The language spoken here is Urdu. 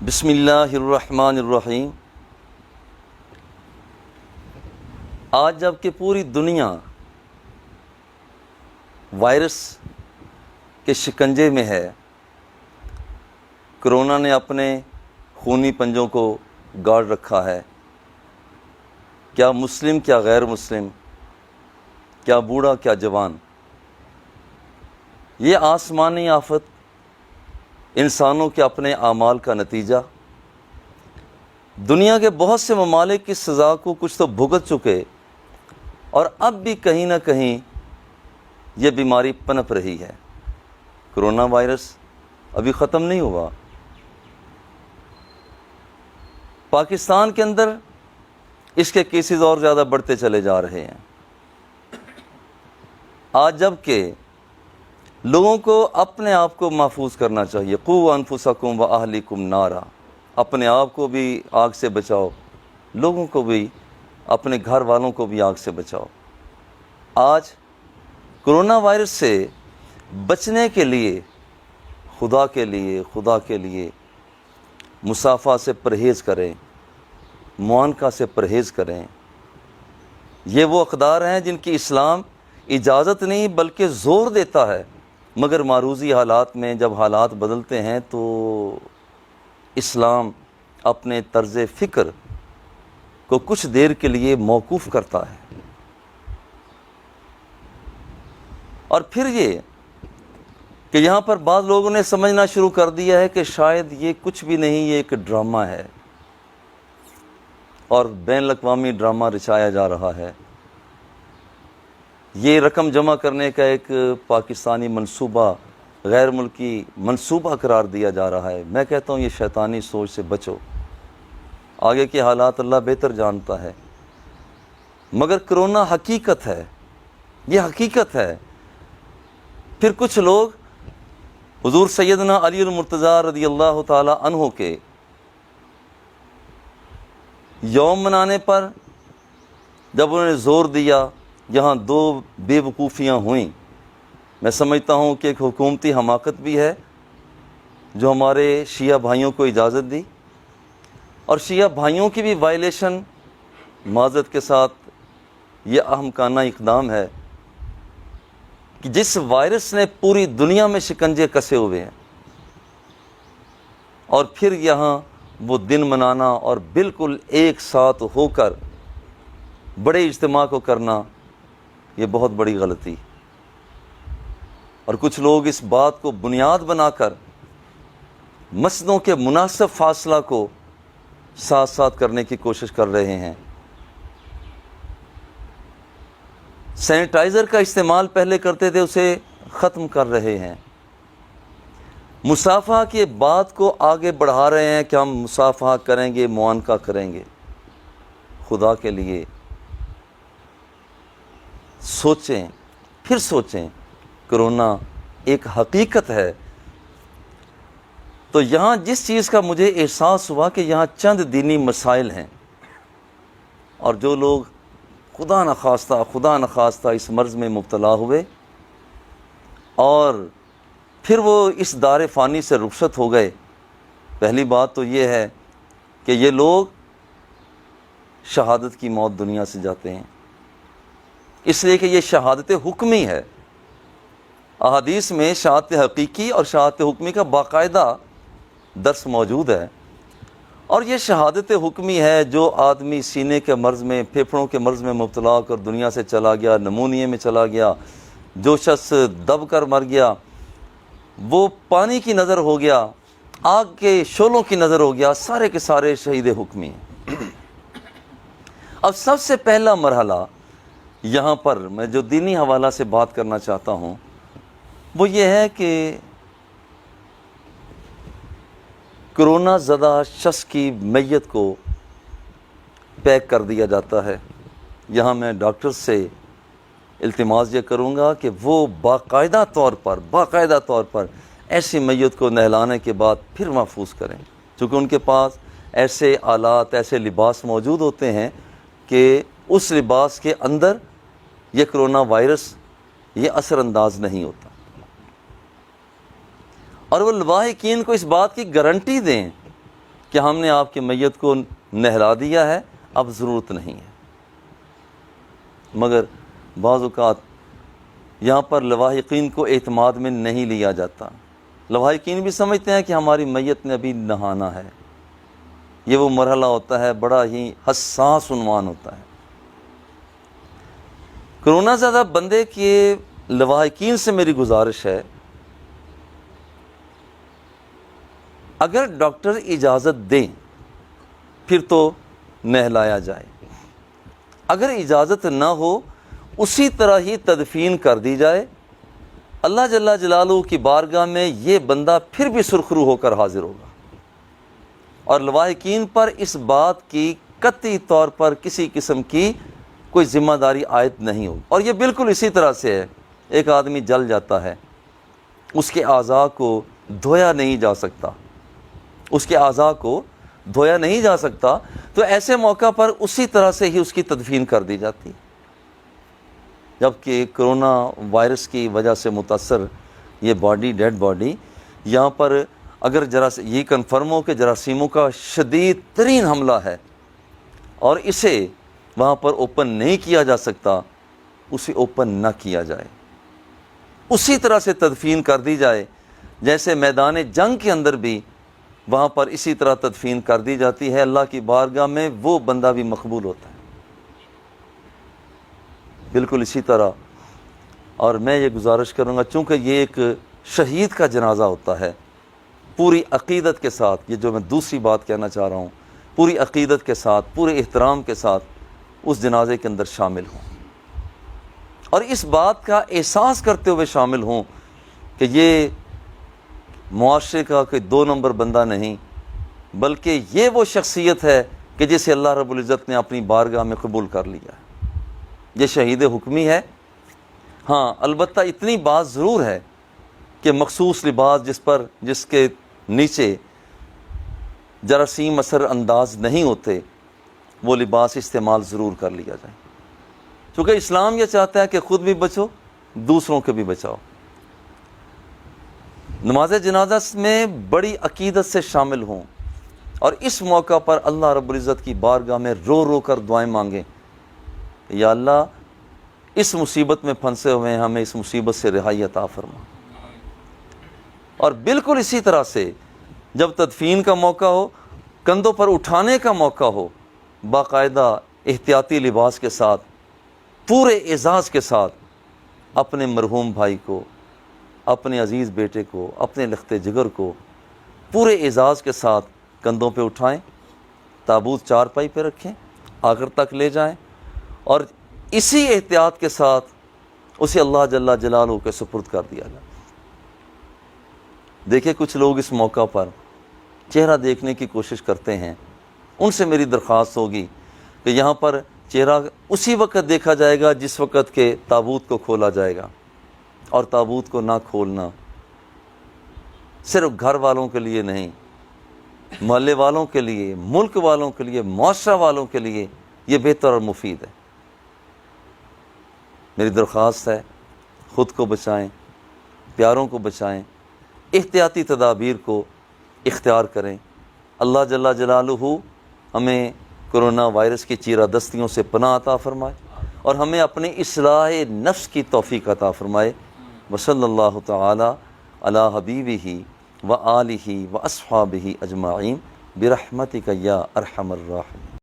بسم اللہ الرحمن الرحیم۔ آج جب کہ پوری دنیا وائرس کے شکنجے میں ہے، کرونا نے اپنے خونی پنجوں کو گاڑ رکھا ہے، کیا مسلم کیا غیر مسلم، کیا بوڑھا کیا جوان، یہ آسمانی آفت انسانوں کے اپنے اعمال کا نتیجہ۔ دنیا کے بہت سے ممالک اس سزا کو کچھ تو بھگت چکے، اور اب بھی کہیں نہ کہیں یہ بیماری پنپ رہی ہے۔ کرونا وائرس ابھی ختم نہیں ہوا۔ پاکستان کے اندر اس کے کیسز اور زیادہ بڑھتے چلے جا رہے ہیں۔ آج جب کہ لوگوں کو اپنے آپ کو محفوظ کرنا چاہیے، قوا انفسکم واہلیکم نارا، اپنے آپ کو بھی آگ سے بچاؤ، لوگوں کو بھی، اپنے گھر والوں کو بھی آگ سے بچاؤ۔ آج کرونا وائرس سے بچنے کے لیے خدا کے لیے مصافحہ سے پرہیز کریں، معانقہ سے پرہیز کریں۔ یہ وہ اقدار ہیں جن کی اسلام اجازت نہیں بلکہ زور دیتا ہے، مگر معروضی حالات میں جب حالات بدلتے ہیں تو اسلام اپنے طرز فکر کو کچھ دیر کے لیے موقوف کرتا ہے۔ اور پھر یہ کہ یہاں پر بعض لوگوں نے سمجھنا شروع کر دیا ہے کہ شاید یہ کچھ بھی نہیں، یہ ایک ڈرامہ ہے، اور بین الاقوامی ڈرامہ رچایا جا رہا ہے۔ یہ رقم جمع کرنے کا ایک پاکستانی منصوبہ غیر ملکی منصوبہ قرار دیا جا رہا ہے۔ میں کہتا ہوں یہ شیطانی سوچ سے بچو، آگے کے حالات اللہ بہتر جانتا ہے۔ مگر کرونا حقیقت ہے، یہ حقیقت ہے۔ پھر کچھ لوگ حضور سیدنا علی المرتضیٰ رضی اللہ تعالی عنہ کے یوم منانے پر جب انہوں نے زور دیا، یہاں دو بے وقوفیاں ہوئیں۔ میں سمجھتا ہوں کہ ایک حکومتی حماقت بھی ہے جو ہمارے شیعہ بھائیوں کو اجازت دی، اور شیعہ بھائیوں کی بھی وائلیشن، معذرت کے ساتھ یہ احمقانہ اقدام ہے کہ جس وائرس نے پوری دنیا میں شکنجے کسے ہوئے ہیں، اور پھر یہاں وہ دن منانا اور بالکل ایک ساتھ ہو کر بڑے اجتماع کو کرنا، یہ بہت بڑی غلطی۔ اور کچھ لوگ اس بات کو بنیاد بنا کر مسجدوں کے مناسب فاصلہ کو ساتھ ساتھ کرنے کی کوشش کر رہے ہیں۔ سینیٹائزر کا استعمال پہلے کرتے تھے، اسے ختم کر رہے ہیں۔ مصافحہ کی بات کو آگے بڑھا رہے ہیں کہ ہم مصافحہ کریں گے، معانقہ کریں گے۔ خدا کے لیے سوچیں، پھر سوچیں، کرونا ایک حقیقت ہے۔ تو یہاں جس چیز کا مجھے احساس ہوا کہ یہاں چند دینی مسائل ہیں، اور جو لوگ خدا نخواستہ اس مرض میں مبتلا ہوئے اور پھر وہ اس دار فانی سے رخصت ہو گئے، پہلی بات تو یہ ہے کہ یہ لوگ شہادت کی موت دنیا سے جاتے ہیں، اس لیے کہ یہ شہادت حکمی ہے۔ احادیث میں شہادت حقیقی اور شہادت حکمی کا باقاعدہ درس موجود ہے، اور یہ شہادت حکمی ہے جو آدمی سینے کے مرض میں، پھیپھڑوں کے مرض میں مبتلا ہو کر دنیا سے چلا گیا، نمونیے میں چلا گیا، جو شخص دب کر مر گیا، وہ پانی کی نظر ہو گیا، آگ کے شعلوں کی نظر ہو گیا، سارے کے سارے شہید حکمی ہیں۔ اب سب سے پہلا مرحلہ یہاں پر میں جو دینی حوالہ سے بات کرنا چاہتا ہوں وہ یہ ہے کہ کرونا زدہ شخص کی میت کو پیک کر دیا جاتا ہے۔ یہاں میں ڈاکٹر سے التماس یہ کروں گا کہ وہ باقاعدہ طور پر ایسی میت کو نہلانے کے بعد پھر محفوظ کریں، چونکہ ان کے پاس ایسے آلات، ایسے لباس موجود ہوتے ہیں کہ اس لباس کے اندر یہ کرونا وائرس یہ اثر انداز نہیں ہوتا۔ اور وہ لواحقین کو اس بات کی گارنٹی دیں کہ ہم نے آپ کی میت کو نہلا دیا ہے، اب ضرورت نہیں ہے۔ مگر بعض اوقات یہاں پر لواحقین کو اعتماد میں نہیں لیا جاتا۔ لواحقین بھی سمجھتے ہیں کہ ہماری میت نے ابھی نہانا ہے۔ یہ وہ مرحلہ ہوتا ہے، بڑا ہی حساس عنوان ہوتا ہے۔ کرونا زدہ بندے کے لواحقین سے میری گزارش ہے، اگر ڈاکٹر اجازت دیں پھر تو نہلایا جائے، اگر اجازت نہ ہو اسی طرح ہی تدفین کر دی جائے۔ اللہ جل جلالہ کی بارگاہ میں یہ بندہ پھر بھی سرخرو ہو کر حاضر ہوگا، اور لواحقین پر اس بات کی قطعی طور پر کسی قسم کی کوئی ذمہ داری عائد نہیں ہوگی۔ اور یہ بالکل اسی طرح سے ہے، ایک آدمی جل جاتا ہے، اس کے اعضاء کو دھویا نہیں جا سکتا، اس کے اعضاء کو دھویا نہیں جا سکتا، تو ایسے موقع پر اسی طرح سے ہی اس کی تدفین کر دی جاتی ہے۔ جبکہ کرونا وائرس کی وجہ سے متاثر یہ باڈی، ڈیڈ باڈی، یہاں پر اگر یہ کنفرم ہو کہ جراثیموں کا شدید ترین حملہ ہے اور اسے وہاں پر اوپن نہیں کیا جا سکتا، اسے اوپن نہ کیا جائے، اسی طرح سے تدفین کر دی جائے جیسے میدان جنگ کے اندر بھی وہاں پر اسی طرح تدفین کر دی جاتی ہے۔ اللہ کی بارگاہ میں وہ بندہ بھی مقبول ہوتا ہے، بالکل اسی طرح۔ اور میں یہ گزارش کروں گا، چونکہ یہ ایک شہید کا جنازہ ہوتا ہے، پوری عقیدت کے ساتھ، یہ جو میں دوسری بات کہنا چاہ رہا ہوں، پوری عقیدت کے ساتھ، پورے احترام کے ساتھ اس جنازے کے اندر شامل ہوں، اور اس بات کا احساس کرتے ہوئے شامل ہوں کہ یہ معاشرے کا کوئی 2 نمبر بندہ نہیں، بلکہ یہ وہ شخصیت ہے کہ جسے اللہ رب العزت نے اپنی بارگاہ میں قبول کر لیا ہے۔ یہ شہید حکمی ہے۔ ہاں، البتہ اتنی بات ضرور ہے کہ مخصوص لباس جس کے نیچے جراثیم اثر انداز نہیں ہوتے، وہ لباس استعمال ضرور کر لیا جائے، چونکہ اسلام یہ چاہتا ہے کہ خود بھی بچو، دوسروں کے بھی بچاؤ۔ نماز جنازہ میں بڑی عقیدت سے شامل ہوں، اور اس موقع پر اللہ رب العزت کی بارگاہ میں رو رو کر دعائیں مانگیں، یا اللہ اس مصیبت میں پھنسے ہوئے ہیں، ہمیں اس مصیبت سے رہائی عطا فرما۔ اور بالکل اسی طرح سے جب تدفین کا موقع ہو، کندھوں پر اٹھانے کا موقع ہو، باقاعدہ احتیاطی لباس کے ساتھ، پورے اعزاز کے ساتھ اپنے مرحوم بھائی کو، اپنے عزیز بیٹے کو، اپنے لخت جگر کو پورے اعزاز کے ساتھ کندھوں پہ اٹھائیں، تابوت چارپائی پہ رکھیں، آخر تک لے جائیں، اور اسی احتیاط کے ساتھ اسے اللہ جل جلالہ کے سپرد کر دیا جائے۔ دیکھیں، کچھ لوگ اس موقع پر چہرہ دیکھنے کی کوشش کرتے ہیں، ان سے میری درخواست ہوگی کہ یہاں پر چہرہ اسی وقت دیکھا جائے گا جس وقت کے تابوت کو کھولا جائے گا، اور تابوت کو نہ کھولنا صرف گھر والوں کے لیے نہیں، محلے والوں کے لیے، ملک والوں کے لیے، معاشرہ والوں کے لیے یہ بہتر اور مفید ہے۔ میری درخواست ہے، خود کو بچائیں، پیاروں کو بچائیں، احتیاطی تدابیر کو اختیار کریں۔ اللہ جل جلالہ ہمیں کرونا وائرس کی چیرہ دستیوں سے پناہ عطا فرمائے، اور ہمیں اپنے اصلاح نفس کی توفیق عطا فرمائے۔ وصلی اللہ تعالی علی حبیبہ و آلہ و اصحابہ اجمعین برحمتک یا ارحم الراحمین۔